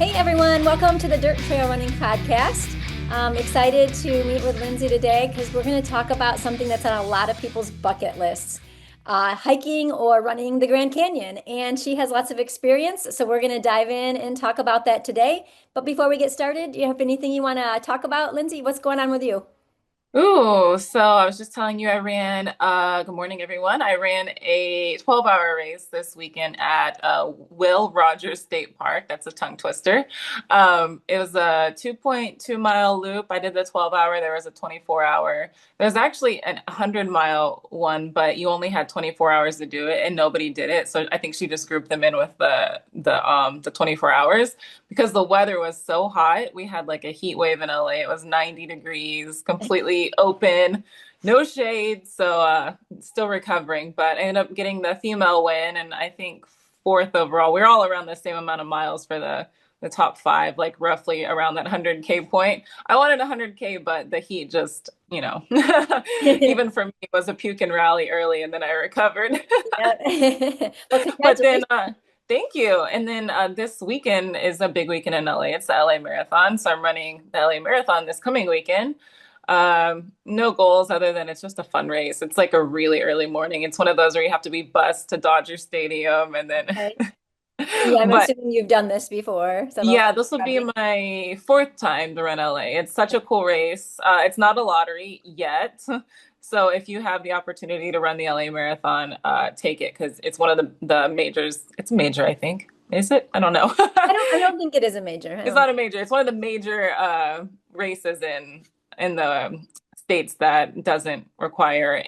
Hey everyone, welcome to the Dirt Trail Running Podcast. I'm excited to meet with Lindsay today because we're going to talk about something that's on a lot of people's bucket lists, hiking or running the Grand Canyon. And she has lots of experience, so we're going to dive in and talk about that today. But before we get started, do you have anything you want to talk about, Lindsay? What's going on with you? Ooh, so I was just telling you good morning, everyone. I ran a 12-hour race this weekend at Will Rogers State Park. That's a tongue twister. It was a 2.2 mile loop. I did the 12-hour. There was a 24-hour. There's actually an 100-mile one, but you only had 24 hours to do it, and nobody did it. So I think she just grouped them in with the 24 hours because the weather was so hot. We had like a heat wave in LA. It was 90 degrees, completely open, no shade. So still recovering, but I ended up getting the female win and I think fourth overall. We're all around the same amount of miles for the top five, like roughly around that 100K point. I wanted 100K, but the heat just, even for me, it was a puke and rally early and then I recovered. Yeah. Well, But then congratulations. thank you. And then this weekend is a big weekend in LA. It's the LA Marathon. So I'm running the LA Marathon this coming weekend. No goals other than it's just a fun race. It's like a really early morning. It's one of those where you have to be bused to Dodger Stadium and then Okay. Yeah, I'm but assuming you've done this before several yeah, times this will be probably. my fourth time to run LA. It's such a cool race. It's not a lottery yet. So if you have the opportunity to run the LA Marathon, take it because it's one of the majors. It's a major, I think. Is it? I don't know. I don't think it is a major. I It's don't. not a major. It's one of the major races in the states that doesn't require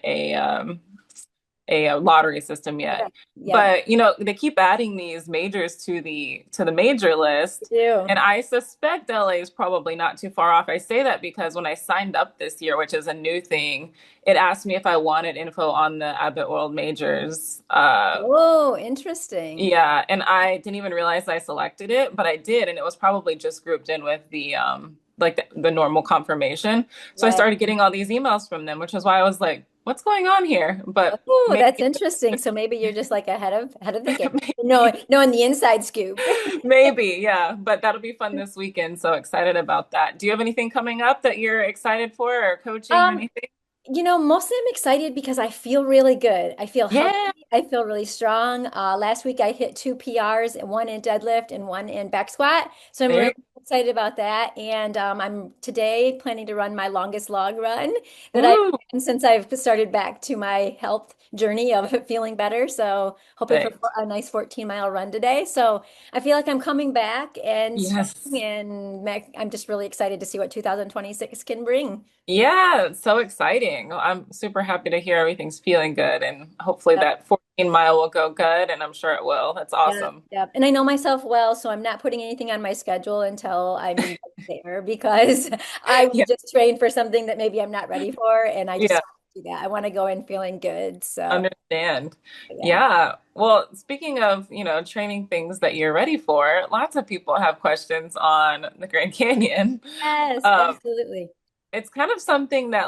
a lottery system Yeah. yet. Yeah, But they keep adding these majors to the major you list, do. and I suspect LA is probably not too far off. I say that because when I signed up this year, which is a new thing, it asked me if I wanted info on the Abbott World Majors. Oh, interesting. Yeah, and I didn't even realize I selected it, but I did, and it was probably just grouped in with the like the normal confirmation. So I Right. started getting all these emails from them, which is why I was like, what's going on here? But Oh, maybe that's interesting. So maybe you're just like ahead of the game. Knowing the inside scoop. maybe, yeah. But that'll be fun this weekend. So excited about that. Do you have anything coming up that you're excited for or coaching or Um, anything? Mostly I'm excited because I feel really good. I feel Yeah. healthy. I feel really strong. Last week I hit two PRs, one in deadlift and one in back squat. So I'm There really you excited about that. And I'm today planning to run my longest log run that I've Ooh, done since I've started back to my health journey of feeling better. So hoping for thanks. a nice 14-mile run today. So I feel like I'm coming back and strong, Yes. and I'm just really excited to see what 2026 can bring. Yeah, it's so exciting. I'm super happy to hear everything's feeling good and hopefully that 14 mile will go good and I'm sure it will. That's Yeah, awesome. yeah. And I know myself well, so I'm not putting anything on my schedule until I'm there because I Yeah. would just train for something that maybe I'm not ready for, and I just Yeah, don't do that. I want to go in feeling good. So, understand. yeah. Yeah. Well, speaking of, training things that you're ready for, lots of people have questions on the Grand Canyon. Yes, Um, absolutely. it's kind of something that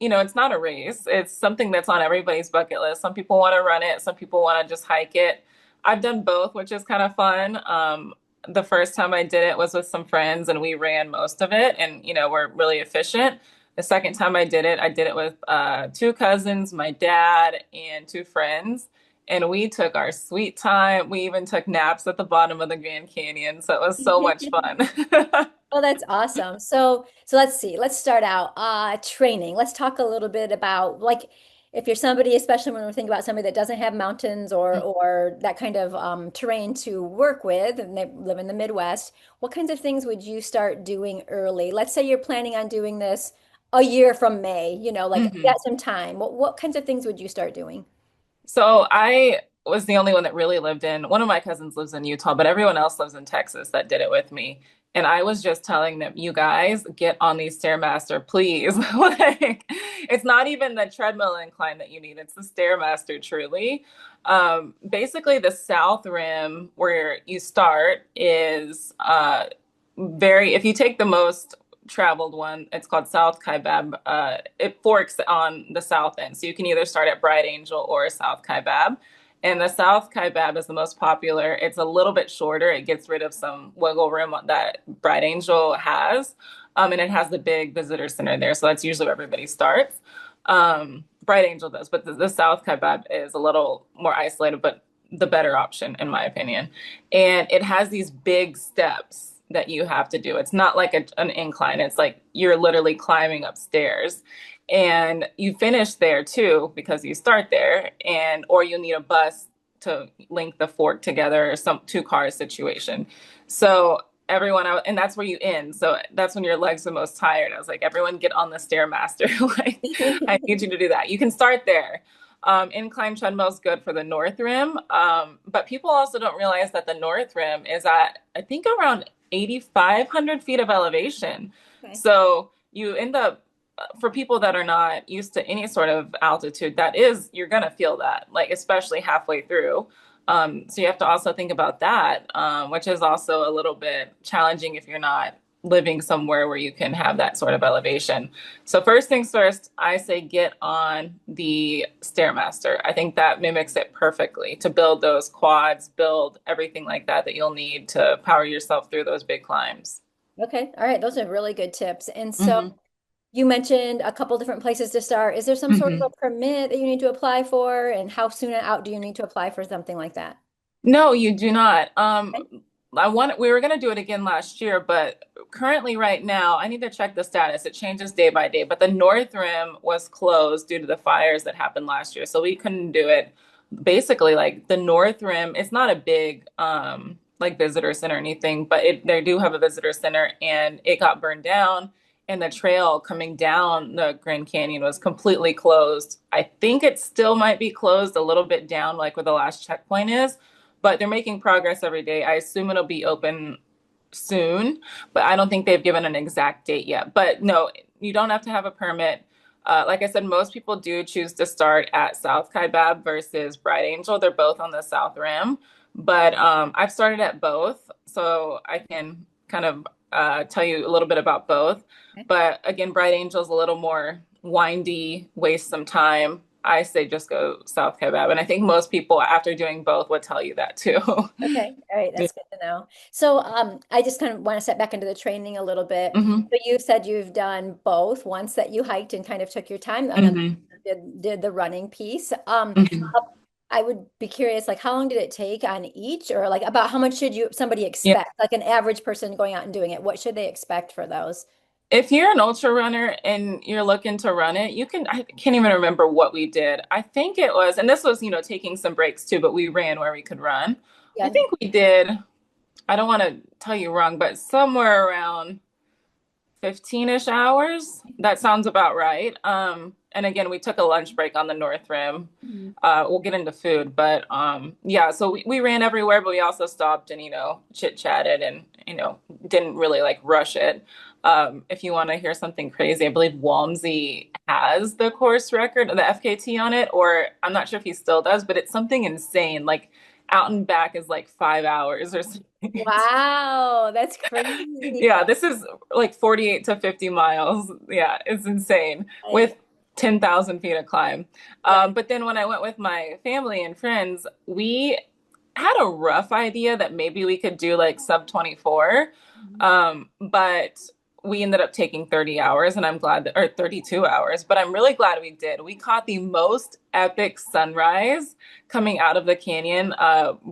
it's not a race. It's something that's on everybody's bucket list. Some people want to run it, some people want to just hike it. I've done both, which is kind of fun. The first time I did it was with some friends and we ran most of it and we're really efficient. The second time I did it with two cousins, my dad, and two friends. And we took our sweet time. We even took naps at the bottom of the Grand Canyon. So it was so much fun. Oh, that's awesome. So let's see. Let's start out. Training. Let's talk a little bit about like if you're somebody, especially when we're thinking about somebody that doesn't have mountains or that kind of terrain to work with, and they live in the Midwest, what kinds of things would you start doing early? Let's say you're planning on doing this a year from May, like you got Mhm. some time. What kinds of things would you start doing? So I was the only one that really lived in, one of my cousins lives in Utah, but everyone else lives in Texas that did it with me. And I was just telling them, you guys get on these Stairmaster, please. Like, it's not even the treadmill incline that you need, it's the Stairmaster, truly. Basically, the south rim where you start is if you take the most traveled one, it's called South Kaibab. It forks on the south end. So you can either start at Bright Angel or South Kaibab. And the South Kaibab is the most popular. It's a little bit shorter. It gets rid of some wiggle room that Bright Angel has. And it has the big visitor center there. So that's usually where everybody starts. Bright Angel does, but the South Kaibab is a little more isolated, but the better option, in my opinion. And it has these big steps that you have to do. It's not like an incline. It's like you're literally climbing upstairs. And you finish there too because you start there, and or you need a bus to link the fort together, or some two car situation. So everyone out, and that's where you end. So that's when your legs are most tired. I was like, everyone get on the stairmaster. Like, I need you to do that. You can start there. Incline treadmill is good for the North Rim, but people also don't realize that the North Rim is at, I think, around 8,500 feet of elevation. Okay. So you end up, for people that are not used to any sort of altitude, that is, you're going to feel that, like, especially halfway through. So you have to also think about that, which is also a little bit challenging if you're not living somewhere where you can have that sort of elevation. So first things first, I say get on the Stairmaster. I think that mimics it perfectly to build those quads, build everything like that that you'll need to power yourself through those big climbs. Okay. All right. Those are really good tips. And so Hmm. you mentioned a couple different places to start. Is there some sort of Hmm. a permit that you need to apply for? And how soon out do you need to apply for something like that? No, you do not. Okay. We were going to do it again last year, but currently right now, I need to check the status. It changes day by day, but the North Rim was closed due to the fires that happened last year. So we couldn't do it. Basically, like the North Rim, it's not a big like visitor center or anything, but they do have a visitor center, and it got burned down, and the trail coming down the Grand Canyon was completely closed. I think it still might be closed a little bit down, like where the last checkpoint is, but they're making progress every day. I assume it'll be open soon, but I don't think they've given an exact date yet. But no, you don't have to have a permit. Like I said, most people do choose to start at South Kaibab versus Bright Angel. They're both on the South Rim, but I've started at both, so I can kind of tell you a little bit about both. Okay. But again, Bright Angel's a little more windy, waste some time. I say just go South Kebab. And I think most people, after doing both, would tell you that too. Okay. All right. That's good to know. So, I just kind of want to step back into the training a little bit. Hmm. So you said you've done both, once that you hiked and kind of took your time, and then Hmm. did the running piece. Hmm. I would be curious, like, how long did it take on each, or like about how much should somebody Yeah. expect, like an average person going out and doing it? What should they expect for those? If you're an ultra runner and you're looking to run it, you can, I can't even remember what we did. I think it was, and this was, taking some breaks too, but we ran where we could run. I Yeah. think we did, I don't want to tell you wrong, but somewhere around 15-ish hours. That sounds about right. And again, we took a lunch break on the North Rim. Mhm. We'll get into food, but yeah, so we ran everywhere, but we also stopped and, chit-chatted and, didn't really like rush it. If you want to hear something crazy, I believe Walmsley has the course record, the FKT on it, or I'm not sure if he still does, but it's something insane. Like out and back is like 5 hours or something. Wow, that's crazy. Yeah, this is like 48 to 50 miles. Yeah, it's insane Right. with 10,000 feet of climb. Yeah. But then when I went with my family and friends, we had a rough idea that maybe we could do like sub 24. Mhm. But we ended up taking 30 hours, and I'm glad that, or 32 hours, but I'm really glad we did. We caught the most epic sunrise coming out of the canyon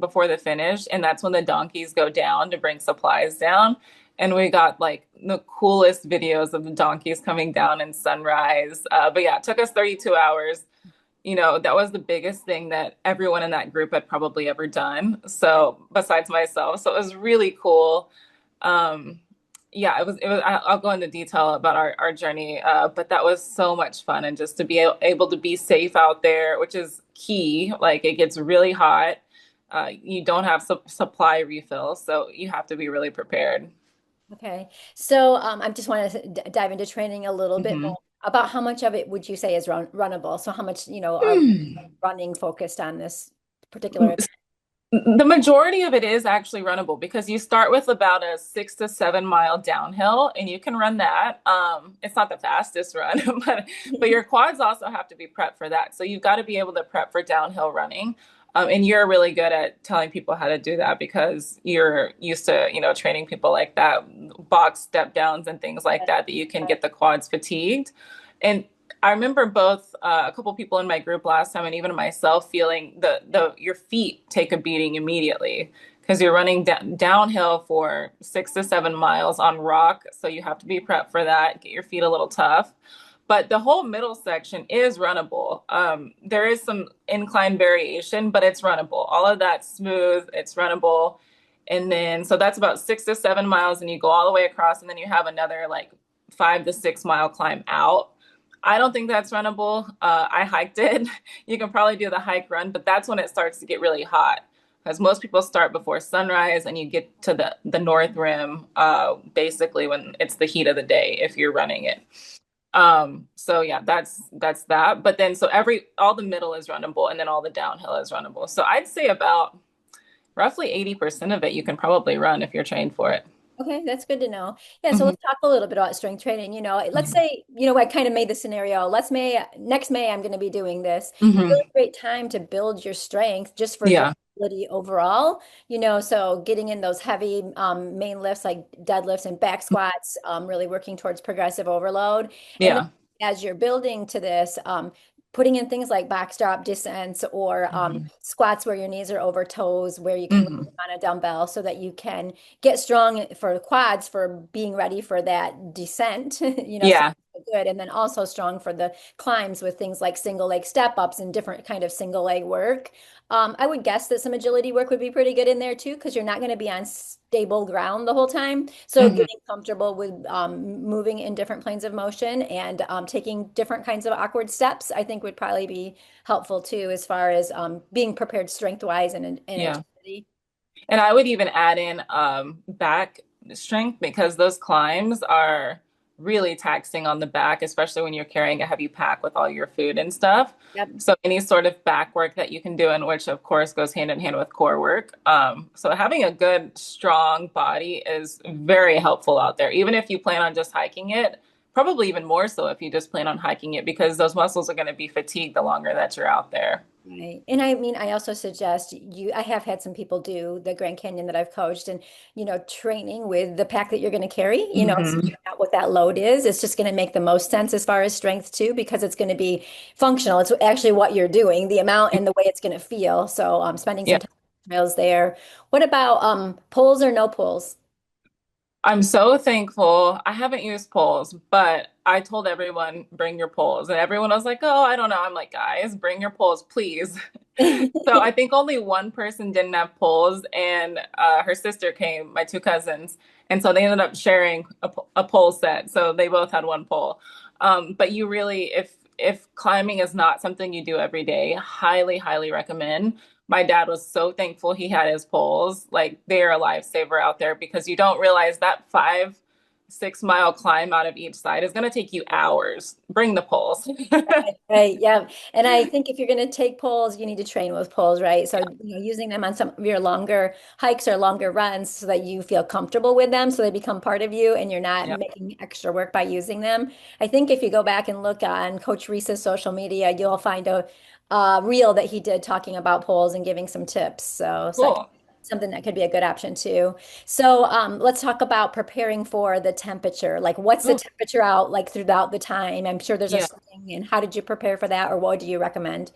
before the finish, and that's when the donkeys go down to bring supplies down. And we got like the coolest videos of the donkeys coming down in sunrise. But yeah, it took us 32 hours. That was the biggest thing that everyone in that group had probably ever done. So besides myself, so it was really cool. Um, yeah, it was, I'll go into detail about our journey, but that was so much fun. And just to be able to be safe out there, which is key. Like it gets really hot. You don't have supply refills, so you have to be really prepared. Okay. So, I just want to dive into training a little bit Hmm. more about how much of it would you say is runnable? So how much, are running focused on this particular event? The majority of it is actually runnable because you start with about a 6 to 7 mile downhill, and you can run that. It's not the fastest run, but your quads also have to be prepped for that. So you've got to be able to prep for downhill running. And you're really good at telling people how to do that because you're used to, training people like that, box step downs and things like that you can get the quads fatigued. And I remember both a couple people in my group last time, and even myself feeling the your feet take a beating immediately because you're running downhill for 6 to 7 miles on rock. So you have to be prepped for that, get your feet a little tough. But the whole middle section is runnable. There is some incline variation, but it's runnable. All of that's smooth, it's runnable. And then, so that's about 6 to 7 miles, and you go all the way across, and then you have another like 5 to 6 mile climb out. I don't think that's runnable. I hiked it. You can probably do the hike run, but that's when it starts to get really hot because most people start before sunrise and you get to the north rim basically when it's the heat of the day if you're running it. So yeah, that's that. But then so all the middle is runnable and then all the downhill is runnable. So I'd say about roughly 80% of it you can probably run if you're trained for it. Okay, that's good to know. Yeah, so Hmm. let's talk a little bit about strength training. Let's Hmm. say, I kind of made the scenario. Next May, I'm going to be doing this. Hmm. Really great time to build your strength just for Yeah. durability overall. So getting in those heavy main lifts like deadlifts and back squats, really working towards progressive overload. And then Yeah. as you're building to this, putting in things like box drop descents or Hmm. squats where your knees are over toes, where you can lift Hmm. on a dumbbell so that you can get strong for the quads for being ready for that descent, so Yeah. good. And then also strong for the climbs with things like single leg step ups and different kind of single leg work. I would guess that some agility work would be pretty good in there too, because you're not going to be on stable ground the whole time. So Hmm. getting comfortable with moving in different planes of motion and taking different kinds of awkward steps, I think would probably be helpful too, as far as being prepared strength wise and Yeah. agility. And I would even add in back strength because those climbs are really taxing on the back, especially when you're carrying a heavy pack with all your food and stuff. Yep. So any sort of back work that you can do, and which of course goes hand in hand with core work. So having a good, strong body is very helpful out there, even if you plan on just hiking it. Probably even more so if you just plan on hiking it because those muscles are going to be fatigued the longer that you're out there. Right. And I mean, I also suggest I have had some people do the Grand Canyon that I've coached and, training with the pack that you're going to carry, so Hmm. figuring out what that load is. It's just going to make the most sense as far as strength too, because it's going to be functional. It's actually what you're doing, the amount and the way it's going to feel. So, spending Yeah. some time on trails there. What about poles or no poles? I'm so thankful. I haven't used poles, but I told everyone, bring your poles. And everyone was like, oh, I don't know. I'm like, guys, bring your poles, please. So I think only one person didn't have poles, and her sister came, my two cousins. And so they ended up sharing a pole set. So they both had one pole. But you really, if climbing is not something you do every day, highly, highly recommend. My dad was so thankful he had his poles. Like they're a lifesaver out there because you don't realize that 5, 6 mile climb out of each side is going to take you hours. Bring the poles. Right, yeah. And I think if you're going to take poles, you need to train with poles, right? So, using them on some of your longer hikes or longer runs so that you feel comfortable with them, so they become part of you and you're not Yeah. making extra work by using them. I think if you go back and look on Coach Reese's social media, you'll find a reel that he did talking about poles and giving some tips. So Cool. something that could be a good option too. So let's talk about preparing for the temperature. Like, what's the Ooh, temperature out like throughout the time? I'm sure there's a yeah. swing. And how did you prepare for that, or what do you recommend?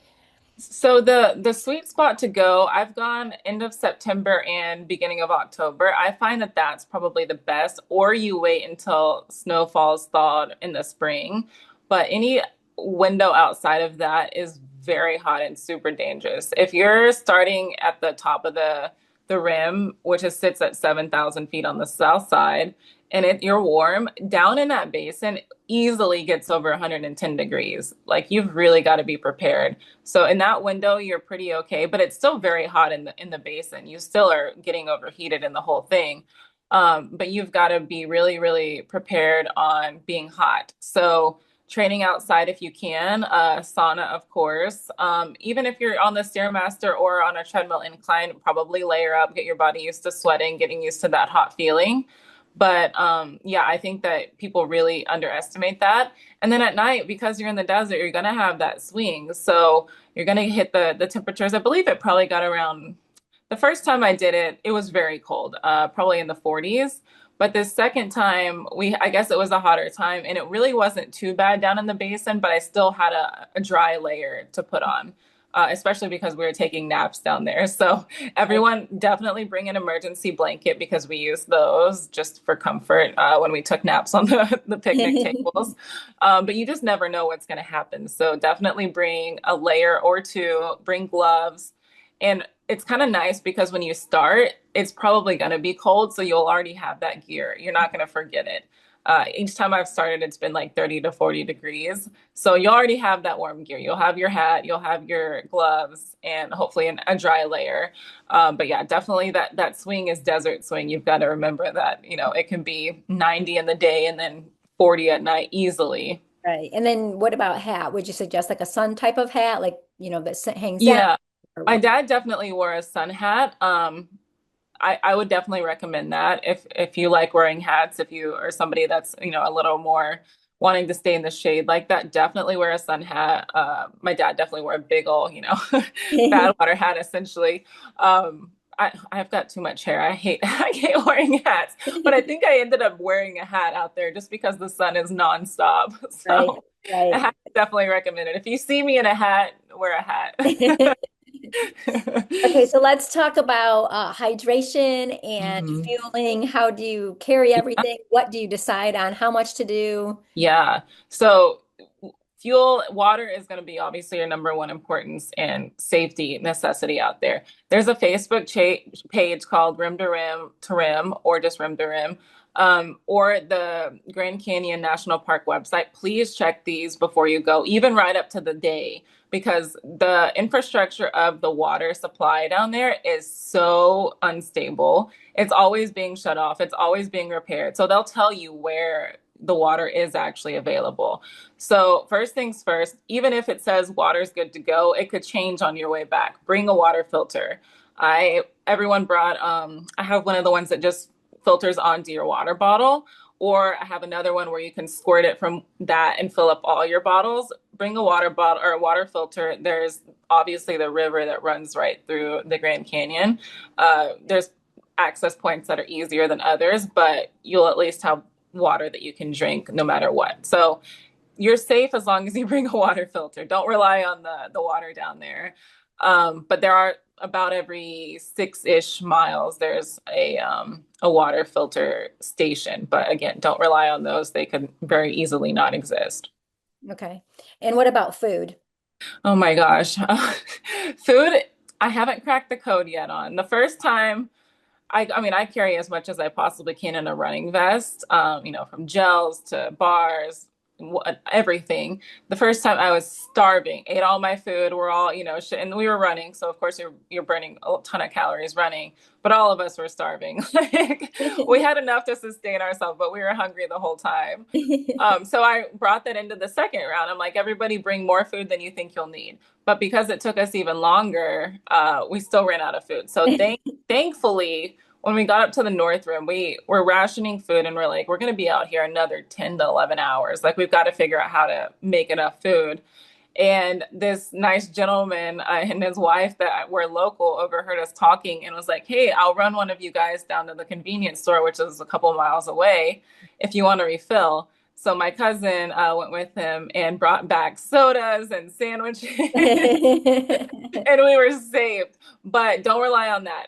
So the sweet spot to go, I've gone end of September and beginning of October. I find that that's probably the best, or you wait until snow falls thawed in the spring. But any window outside of that is very hot and super dangerous. If you're starting at the top of the rim, which is sits at 7,000 feet on the south side, and you're warm, down in that basin easily gets over 110 degrees. Like you've really got to be prepared. So in that window, you're pretty okay, but it's still very hot in the basin. You still are getting overheated in the whole thing. But you've got to be really, really prepared on being hot. So training outside if you can, sauna, of course. Even if you're on the Stairmaster or on a treadmill incline, probably layer up, get your body used to sweating, getting used to that hot feeling. But yeah, I think that people really underestimate that. And then at night, because you're in the desert, you're gonna have that swing. So you're gonna hit the temperatures. I believe it probably got around the first time I did it, it was very cold, probably in the 40s. But the second time, I guess it was a hotter time, and it really wasn't too bad down in the basin, but I still had a dry layer to put on, especially because we were taking naps down there. So Right. everyone definitely bring an emergency blanket because we use those just for comfort when we took naps on the picnic tables. But you just never know what's going to happen. So definitely bring a layer or two, bring gloves. And it's kind of nice because when you start, it's probably going to be cold. So you'll already have that gear. You're not going to forget it. Each time I've started, it's been like 30 to 40 degrees. So you already have that warm gear. You'll have your hat, you'll have your gloves, and hopefully a dry layer. But yeah, definitely that swing is desert swing. You've got to remember that, it can be 90 in the day and then 40 at night easily. Right. And then what about hat? Would you suggest like a sun type of hat, like, that hangs down Yeah, or my what? dad definitely wore a sun hat. I would definitely recommend that if you like wearing hats, if you are somebody that's, a little more wanting to stay in the shade like that, definitely wear a sun hat. My dad definitely wore a big old, bad water hat essentially. I've got too much hair. I hate wearing hats, but I think I ended up wearing a hat out there just because the sun is nonstop. Right. So a Right. hat is definitely recommended. If you see me in a hat, wear a hat. Okay, so let's talk about hydration and Mhm. fueling. How do you carry everything? What do you decide on how much to do? Yeah. So fuel, water is going to be obviously your number one importance and safety necessity out there. There's a Facebook page called Rim to Rim or just Rim to Rim, or the Grand Canyon National Park website. Please check these before you go, even right up to the day, because the infrastructure of the water supply down there is so unstable. It's always being shut off. It's always being repaired. So they'll tell you where the water is actually available. So first things first, even if it says water's good to go, it could change on your way back. Bring a water filter. Everyone brought I have one of the ones that just filters onto your water bottle, or I have another one where you can squirt it from that and fill up all your bottles. Bring a water bottle or a water filter. There's obviously the river that runs right through the Grand Canyon. There's access points that are easier than others, but you'll at least have water that you can drink no matter what. So you're safe as long as you bring a water filter. Don't rely on the water down there. But there are about every 6-ish miles, there's a water filter station. But again, don't rely on those. They could very easily not exist. Okay. And what about food? Oh my gosh. Food, I haven't cracked the code yet on. The first time I mean, I carry as much as I possibly can in a running vest, from gels to bars, everything. The first time I was starving, ate all my food. We're all, and we were running. So of course you're burning a ton of calories running, but all of us were starving. Like we had enough to sustain ourselves, but we were hungry the whole time. So I brought that into the second round. I'm like, everybody bring more food than you think you'll need. But because it took us even longer, we still ran out of food. So thankfully, when we got up to the North Rim, we were rationing food and we're like, we're going to be out here another 10 to 11 hours. Like, we've got to figure out how to make enough food. And this nice gentleman and his wife that were local overheard us talking and was like, hey, I'll run one of you guys down to the convenience store, which is a couple miles away, if you want to refill. So my cousin went with him and brought back sodas and sandwiches, and we were saved. But don't rely on that.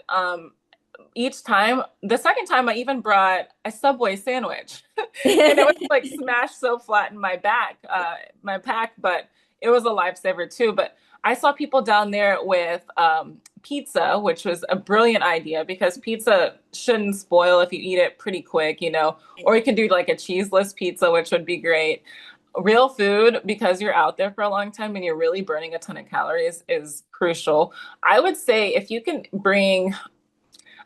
Each time, the second time, I even brought a Subway sandwich, and it was like smashed so flat in my pack, but it was a lifesaver too. But I saw people down there with pizza, which was a brilliant idea because pizza shouldn't spoil if you eat it pretty quick, or you can do like a cheeseless pizza, which would be great. Real food, because you're out there for a long time and you're really burning a ton of calories, is crucial. I would say if you can bring,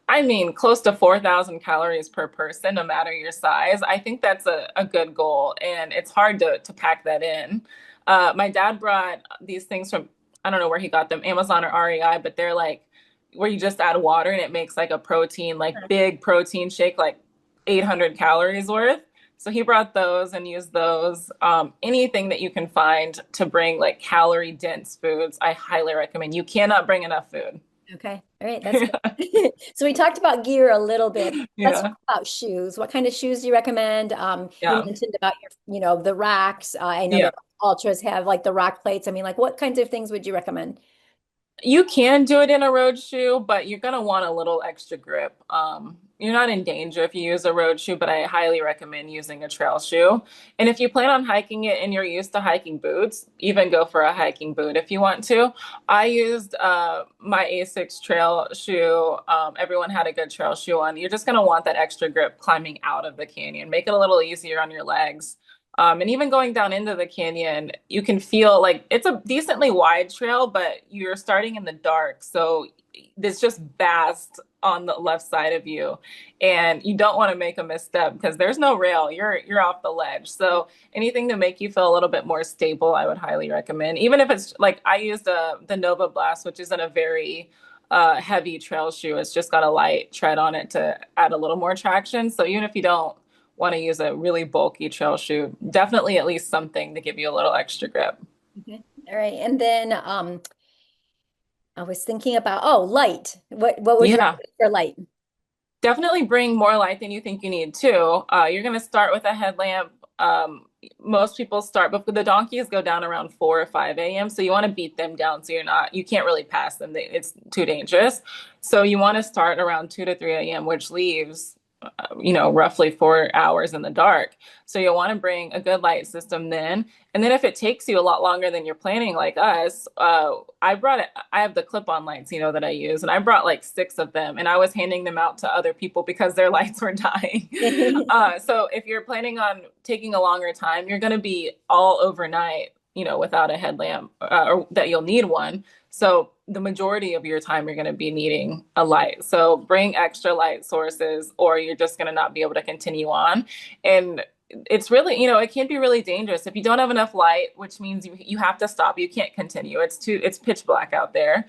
I mean, close to 4,000 calories per person, no matter your size. I think that's a good goal, and it's hard to pack that in. My dad brought these things from, I don't know where he got them, Amazon or REI, but they're like where you just add water and it makes like a protein, like big protein shake, like 800 calories worth. So he brought those and used those. Anything that you can find to bring like calorie dense foods, I highly recommend. You cannot bring enough food. Okay. All right. That's good. So we talked about gear a little bit. Let's talk Yeah. about shoes. What kind of shoes do you recommend? You Yeah. mentioned about the racks. I know Yeah. that ultras have like the rock plates. I mean, like what kinds of things would you recommend? You can do it in a road shoe, but you're gonna want a little extra grip. You're not in danger if you use a road shoe, but I highly recommend using a trail shoe. And if you plan on hiking it and you're used to hiking boots, even go for a hiking boot if you want to. I used my Asics trail shoe. Everyone had a good trail shoe on. You're just gonna want that extra grip climbing out of the canyon. Make it a little easier on your legs. And even going down into the canyon, you can feel like it's a decently wide trail, but you're starting in the dark. So it's just vast on the left side of you. And you don't want to make a misstep because there's no rail. You're off the ledge. So anything to make you feel a little bit more stable, I would highly recommend. Even if it's like I used the Nova Blast, which isn't a very heavy trail shoe. It's just got a light tread on it to add a little more traction. So even if you don't want to use a really bulky trail shoe, definitely at least something to give you a little extra grip. Okay. All right. And then I was thinking about light. What would you Yeah, recommend for light? definitely bring more light than you think you need too. You're going to start with a headlamp. Most people start, but the donkeys go down around 4 or 5 a.m. So you want to beat them down so you can't really pass them. It's too dangerous. So you want to start around 2 to 3 a.m., which leaves roughly 4 hours in the dark. So you'll want to bring a good light system then. And then if it takes you a lot longer than you're planning, like us, I have the clip-on lights, that I use, and I brought like 6 of them, and I was handing them out to other people because their lights were dying. So if you're planning on taking a longer time, you're going to be all overnight, without a headlamp, or that you'll need one. So the majority of your time you're going to be needing a light. So bring extra light sources or you're just going to not be able to continue on. And it's really, it can be really dangerous if you don't have enough light, which means you have to stop. You can't continue. It's pitch black out there.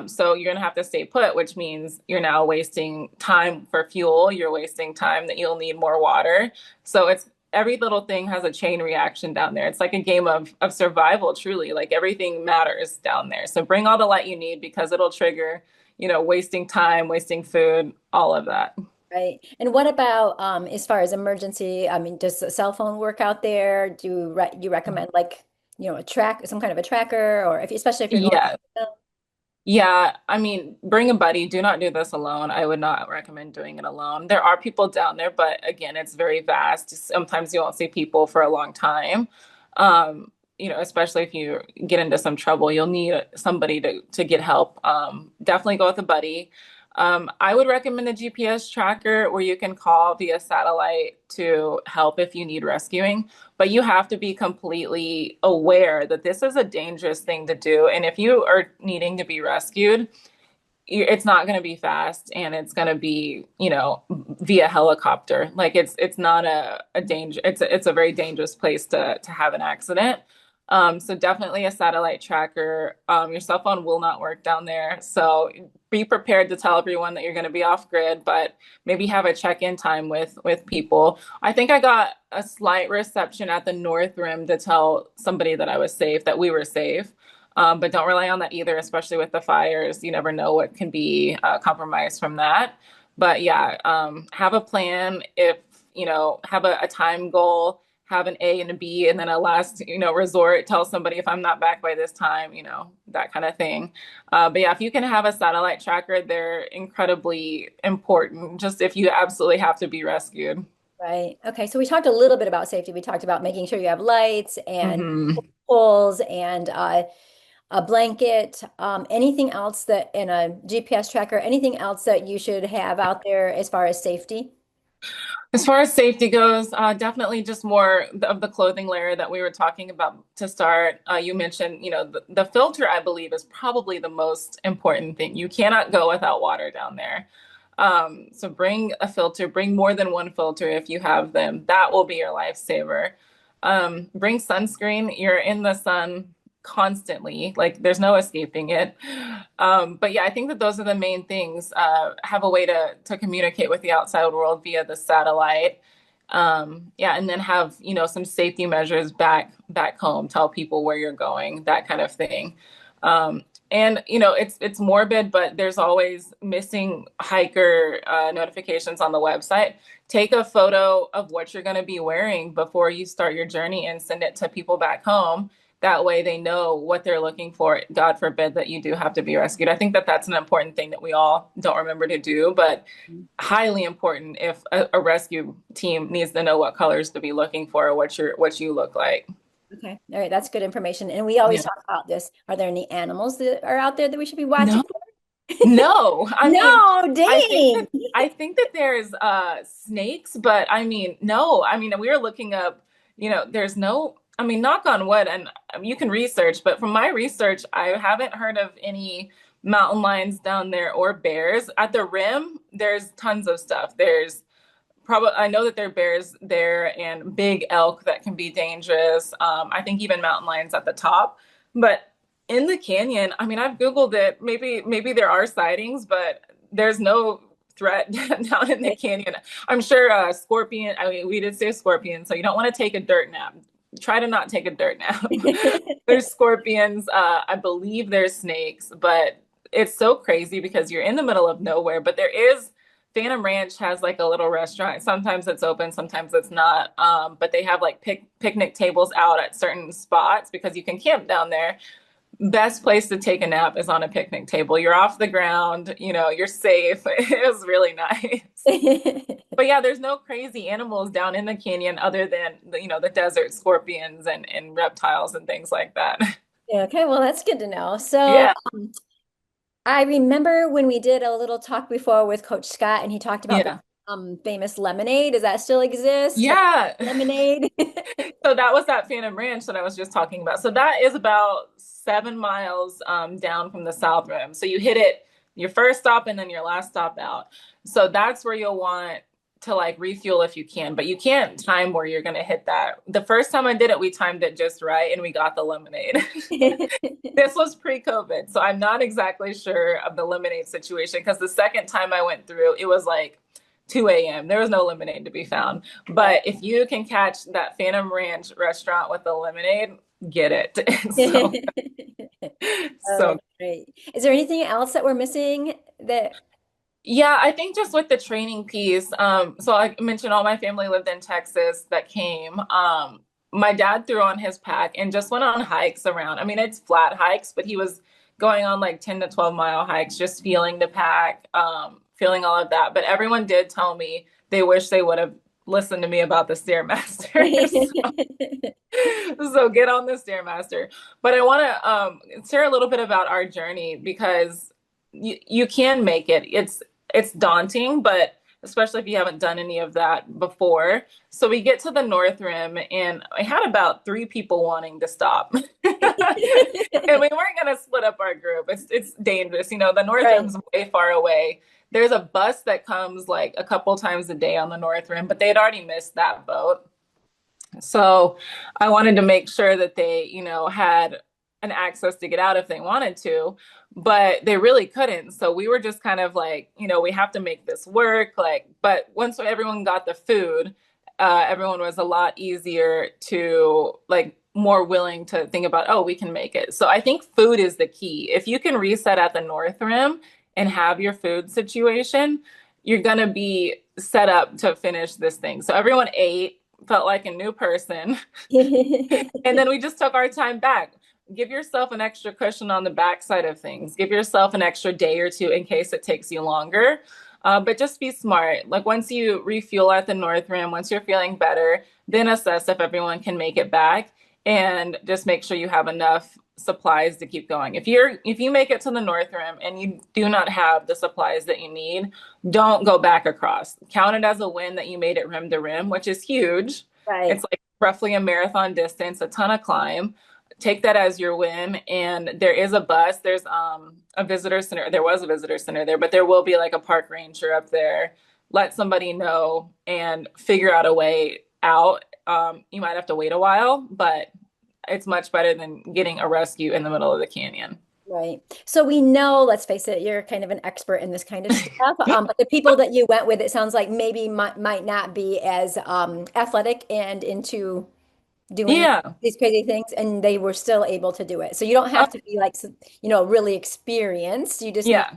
So you're going to have to stay put, which means you're now wasting time for fuel. You're wasting time that you'll need more water. So it's every little thing has a chain reaction down there. It's like a game of survival, truly. Like everything matters down there. So bring all the light you need because it'll trigger, wasting time, wasting food, all of that. Right. And what about as far as emergency? I mean, does a cell phone work out there? You recommend like, some kind of a tracker or especially if you're going. Yeah. Yeah, I mean, bring a buddy. Do not do this alone. I would not recommend doing it alone. There are people down there, but again, it's very vast. Sometimes you won't see people for a long time. Especially if you get into some trouble, you'll need somebody to get help. Definitely go with a buddy. I would recommend a GPS tracker where you can call via satellite to help if you need rescuing, but you have to be completely aware that this is a dangerous thing to do. And if you are needing to be rescued, it's not going to be fast and it's going to be, via helicopter. Like it's not a danger. It's a very dangerous place to have an accident. So definitely a satellite tracker. Your cell phone will not work down there. So be prepared to tell everyone that you're going to be off grid, but maybe have a check-in time with people. I think I got a slight reception at the North Rim to tell somebody that I was safe, that we were safe. But don't rely on that either, especially with the fires. You never know what can be compromised from that. But yeah, have a plan. If, have a time goal, have an A and a B, and then a last, resort, tell somebody if I'm not back by this time, that kind of thing. But yeah, if you can have a satellite tracker, they're incredibly important, just if you absolutely have to be rescued. Right. Okay. So we talked a little bit about safety. We talked about making sure you have lights and Hmm. poles and a blanket. Anything else that in a GPS tracker, anything else that you should have out there as far as safety? As far as safety goes, definitely just more of the clothing layer that we were talking about to start. You mentioned, the filter, I believe, is probably the most important thing. You cannot go without water down there. So bring a filter, bring more than one filter if you have them. That will be your lifesaver. Bring sunscreen. You're in the sun. constantly. Like there's no escaping it. But yeah, I think that those are the main things. Have a way to communicate with the outside world via the satellite. Yeah, and then have, some safety measures back home, tell people where you're going, that kind of thing. And it's morbid, but there's always missing hiker notifications on the website. Take a photo of what you're going to be wearing before you start your journey and send it to people back home. That way they know what they're looking for. God forbid that you do have to be rescued. I think that that's an important thing that we all don't remember to do, but highly important if a rescue team needs to know what colors to be looking for or what you look like. Okay. All right. That's good information. And we always Yeah. talk about this. Are there any animals that are out there that we should be watching No, for? no. I mean, No, I think dang. that I think that there's snakes, but I mean, no. I mean, we were looking up, there's no, I mean, knock on wood, and you can research, but from my research, I haven't heard of any mountain lions down there or bears. At the rim, there's tons of stuff. There's probably, I know that there are bears there and big elk that can be dangerous. I think even mountain lions at the top. But in the canyon, I mean, I've Googled it. Maybe there are sightings, but there's no threat down in the canyon. I'm sure scorpion, I mean, we did say scorpion, so you don't want to take a dirt nap. Try to not take a dirt nap. There's scorpions. I believe there's snakes, but it's so crazy because you're in the middle of nowhere, but there is Phantom Ranch has like a little restaurant. Sometimes it's open, sometimes it's not. But they have like picnic tables out at certain spots because you can camp down there. Best place to take a nap is on a picnic table. You're off the ground, you're safe. It was really nice. But yeah, there's no crazy animals down in the canyon other than the desert scorpions and reptiles and things like that. Yeah, okay, well, that's good to know. So Yeah. I remember when we did a little talk before with Coach Scott, and he talked about the Yeah. famous lemonade. Does that still exist? The Yeah. lemonade? So that was that Phantom Ranch that I was just talking about. So that is about 7 miles down from the South Rim. So you hit it your first stop and then your last stop out. So that's where you'll want to like refuel if you can, but you can't time where you're going to hit that. The first time I did it, we timed it just right and we got the lemonade. This was pre-COVID, so I'm not exactly sure of the lemonade situation because the second time I went through, it was like 2 a.m. There was no lemonade to be found. Right. But if you can catch that Phantom Ranch restaurant with the lemonade, get it. So, Oh, so that's great. Is there anything else that we're missing that yeah, I think just with the training piece, so I mentioned all my family lived in Texas that came. My dad threw on his pack and just went on hikes around. I mean, it's flat hikes, but he was going on like 10 to 12 mile hikes, just feeling the pack, feeling all of that. But everyone did tell me they wish they would have listened to me about the Stairmaster. So get on the Stairmaster. But I want to share a little bit about our journey because you can make it. It's daunting, but especially if you haven't done any of that before. So we get to the North Rim, and I had about 3 people wanting to stop. And we weren't going to split up our group. It's dangerous. The North Right. Rim's way far away. There's a bus that comes like a couple times a day on the North Rim, but they'd already missed that boat. So I wanted to make sure that they, had an access to get out if they wanted to, but they really couldn't. So we were just kind of like, we have to make this work. Like, but once everyone got the food, everyone was a lot easier to like more willing to think about, oh, we can make it. So I think food is the key. If you can reset at the North Rim and have your food situation, you're going to be set up to finish this thing. So everyone ate, felt like a new person. And then we just took our time back. Give yourself an extra cushion on the backside of things. Give yourself an extra day or two in case it takes you longer. But just be smart. Like once you refuel at the North Rim, once you're feeling better, then assess if everyone can make it back and just make sure you have enough supplies to keep going. If you make it to the North Rim and you do not have the supplies that you need, don't go back across. Count it as a win that you made it rim to rim, which is huge. Right. It's like roughly a marathon distance, a ton of climb. Take that as your win. And there is a bus. There's a visitor center. There was a visitor center there, but there will be like a park ranger up there. Let somebody know and figure out a way out. You might have to wait a while, but it's much better than getting a rescue in the middle of the canyon. Right. So we know, let's face it, you're kind of an expert in this kind of stuff. But the people that you went with, it sounds like maybe might not be as athletic and into doing Yeah. these crazy things, and they were still able to do it. So you don't Oh, have to be like, really experienced. You just need yeah.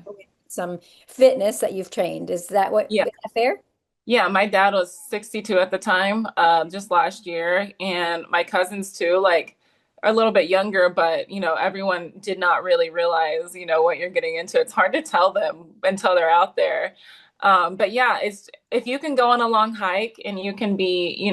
some fitness that you've trained. Yeah. Is that fair? Yeah, my dad was 62 at the time, just last year, and my cousins too, like are a little bit younger, but everyone did not really realize, what you're getting into. It's hard to tell them until they're out there. But yeah, it's if you can go on a long hike and you can be,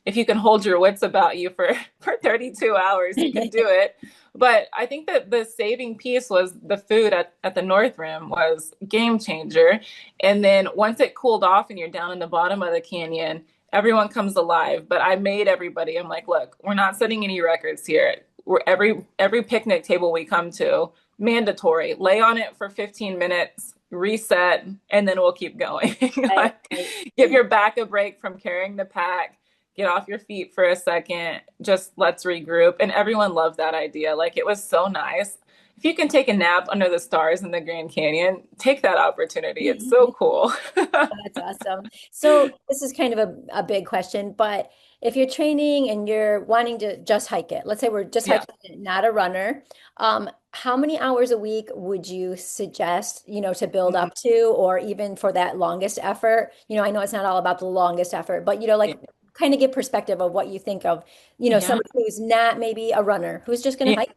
if you can hold your wits about you for for 32 hours, you can do it. But I think that the saving piece was the food at the North Rim was game changer. And then once it cooled off and you're down in the bottom of the canyon, everyone comes alive. But I made everybody, I'm like, look, we're not setting any records here. We're every picnic table we come to, mandatory. Lay on it for 15 minutes, reset, and then we'll keep going. Right, Like, right. give your back a break from carrying the pack. Get off your feet for a second. Just let's regroup. And everyone loved that idea. Like it was so nice. If you can take a nap under the stars in the Grand Canyon, take that opportunity. It's so cool. That's awesome. So this is kind of a big question, but if you're training and you're wanting to just hike it, let's say we're just Yeah. hiking it, not a runner, how many hours a week would you suggest, to build Mhm. up to, or even for that longest effort? I know it's not all about the longest effort, but Yeah. like kind of give perspective of what you think of, Yeah. somebody who's not maybe a runner, who's just going to Yeah. hike.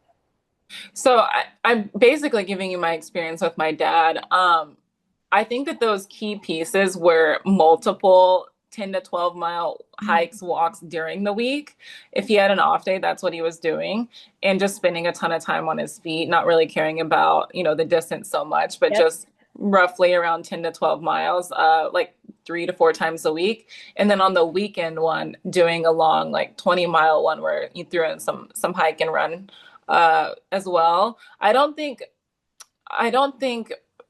So I'm basically giving you my experience with my dad. I think that those key pieces were multiple 10 to 12 mile hikes, walks during the week. If he had an off day, that's what he was doing. And just spending a ton of time on his feet, not really caring about, the distance so much, but Yep. just roughly around 10 to 12 miles, like 3 to 4 times a week. And then on the weekend one, doing a long, like 20-mile one where you threw in some hike and run as well. I don't think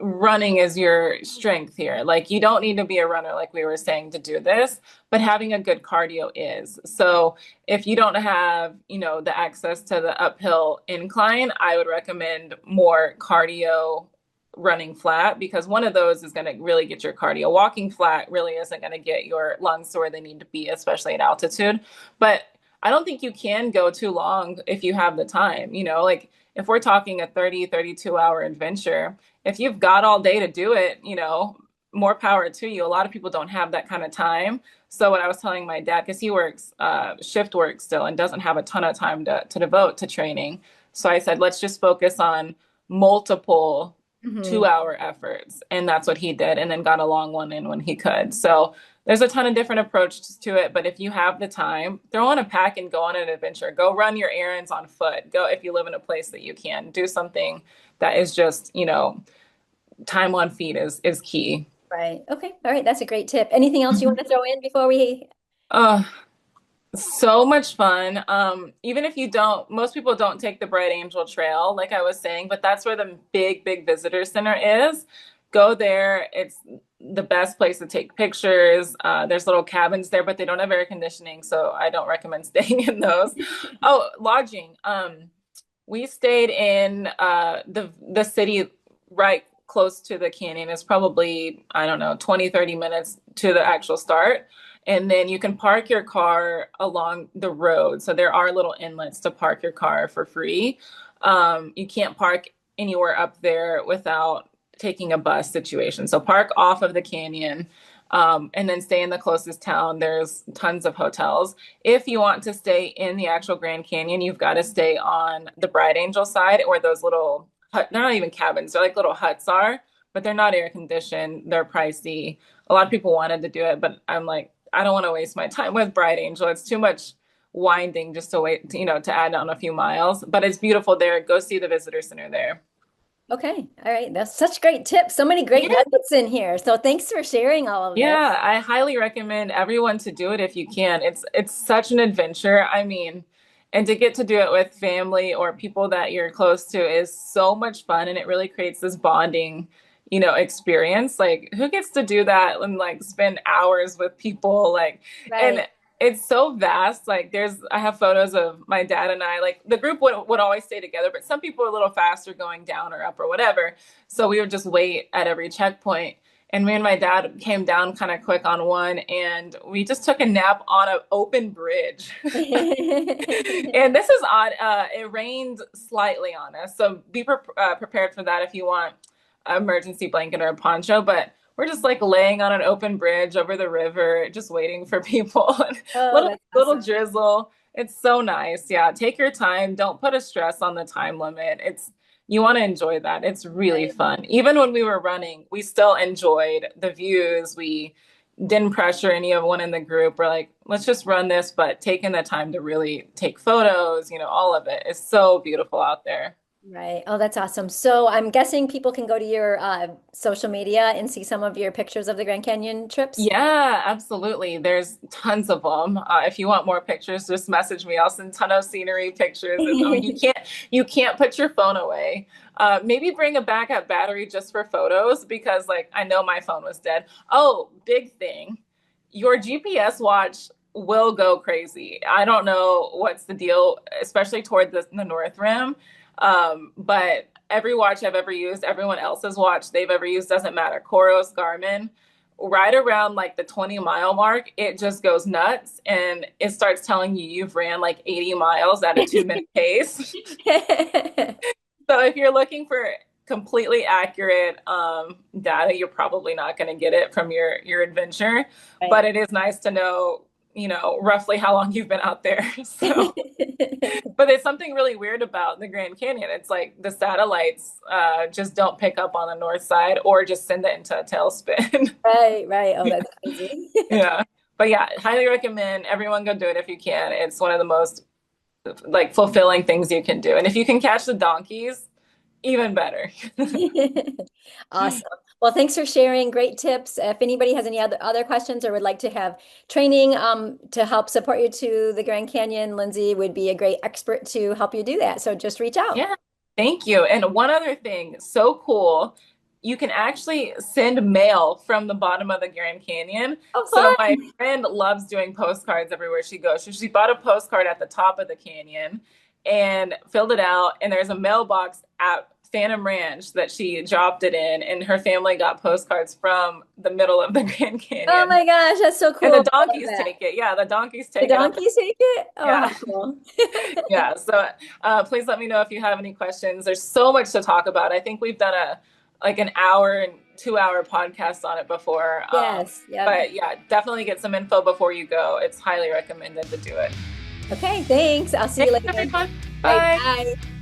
running is your strength here. Like you don't need to be a runner like we were saying to do this, but having a good cardio is. So if you don't have, the access to the uphill incline, I would recommend more cardio running flat because one of those is going to really get your cardio. Walking flat really isn't going to get your lungs to where they need to be, especially at altitude. But I don't think you can go too long if you have the time, like if we're talking a 30, 32-hour adventure, if you've got all day to do it, more power to you. A lot of people don't have that kind of time. So what I was telling my dad, because he works shift work still and doesn't have a ton of time to devote to training. So I said, let's just focus on multiple Mhm. 2-hour efforts. And that's what he did. And then got a long one in when he could. So there's a ton of different approaches to it, but if you have the time, throw on a pack and go on an adventure. Go run your errands on foot. Go if you live in a place that you can. Do something that is just, time on feet is key. Right. Okay. All right. That's a great tip. Anything else you want to throw in before we? Uh, so much fun. Even if you don't, most people don't take the Bright Angel Trail, like I was saying, but that's where the big visitor center is. Go there. It's the best place to take pictures. There's little cabins there, but they don't have air conditioning, so I don't recommend staying in those. Oh, lodging. We stayed in the city right close to the canyon. It's probably, I don't know, 20-30 minutes to the actual start. And then you can park your car along the road. So there are little inlets to park your car for free. You can't park anywhere up there without taking a bus situation. So park off of the canyon, and then stay in the closest town. There's tons of hotels. If you want to stay in the actual Grand Canyon, you've got to stay on the Bright Angel side or those little they're not even cabins, they're like little huts are, but they're not air conditioned. They're pricey. A lot of people wanted to do it, but I'm like, I don't want to waste my time with Bright Angel. It's too much winding just to wait, to add on a few miles. But it's beautiful there. Go see the visitor center there. Okay. All right. That's such great tips. So many great Yeah. nuggets in here. So thanks for sharing all of this. Yeah, I highly recommend everyone to do it if you can. It's such an adventure. I mean, and to get to do it with family or people that you're close to is so much fun and it really creates this bonding, experience. Like who gets to do that and like spend hours with people like and Right. It's so vast. Like I have photos of my dad and I, like the group would always stay together, but some people are a little faster going down or up or whatever. So we would just wait at every checkpoint. And me and my dad came down kind of quick on one and we just took a nap on an open bridge. And this is odd. It rained slightly on us. So be prepared for that if you want an emergency blanket or a poncho. But we're just like laying on an open bridge over the river, just waiting for people. Oh, little that's little awesome. drizzle. It's so nice. Yeah, take your time. Don't put a stress on the time limit. It's you want to enjoy that. It's really Right. fun. Even when we were running, we still enjoyed the views. We didn't pressure anyone in the group. We're like, let's just run this, but taking the time to really take photos, all of it is so beautiful out there. Right. Oh, that's awesome. So I'm guessing people can go to your social media and see some of your pictures of the Grand Canyon trips. Yeah, absolutely. There's tons of them. If you want more pictures, just message me. I'll send a ton of scenery pictures. I mean, you can't put your phone away. Maybe bring a backup battery just for photos because, like, I know my phone was dead. Oh, big thing. Your GPS watch will go crazy. I don't know what's the deal, especially toward the North Rim. But every watch I've ever used, everyone else's watch they've ever used, doesn't matter. Koros, Garmin, right around like the 20-mile mark, it just goes nuts and it starts telling you you've ran like 80 miles at a 2-minute pace. So if you're looking for completely accurate data, you're probably not going to get it from your adventure. But Right. it is nice to know, roughly how long you've been out there. So, but there's something really weird about the Grand Canyon. It's like the satellites just don't pick up on the north side or just send it into a tailspin. Right, right. Oh, that's crazy. Yeah. But yeah, highly recommend everyone go do it if you can. It's one of the most like fulfilling things you can do. And if you can catch the donkeys, even better. Awesome. Well, thanks for sharing. Great tips. If anybody has any other questions or would like to have training to help support you to the Grand Canyon, Lindsay would be a great expert to help you do that. So just reach out. Yeah, thank you. And one other thing, so cool. You can actually send mail from the bottom of the Grand Canyon. Oh, So my fun. friend loves doing postcards everywhere she goes. So she bought a postcard at the top of the canyon and filled it out. And there's a mailbox at Phantom Ranch that she dropped it in, and her family got postcards from the middle of the Grand Oh Canyon. my gosh, that's so And the cool. I love donkeys that. take it. Yeah, the donkeys The take it up. donkeys take it? Oh, how Yeah. cool. Yeah. So please let me know if you have any questions. There's so much to talk about. I think we've done an hour and 2-hour podcast on it before. Yes. Yep. But yeah, definitely get some info before you go. It's highly recommended to do it. Okay, thanks. I'll see you Thanks, later. everyone. All right, Bye. bye.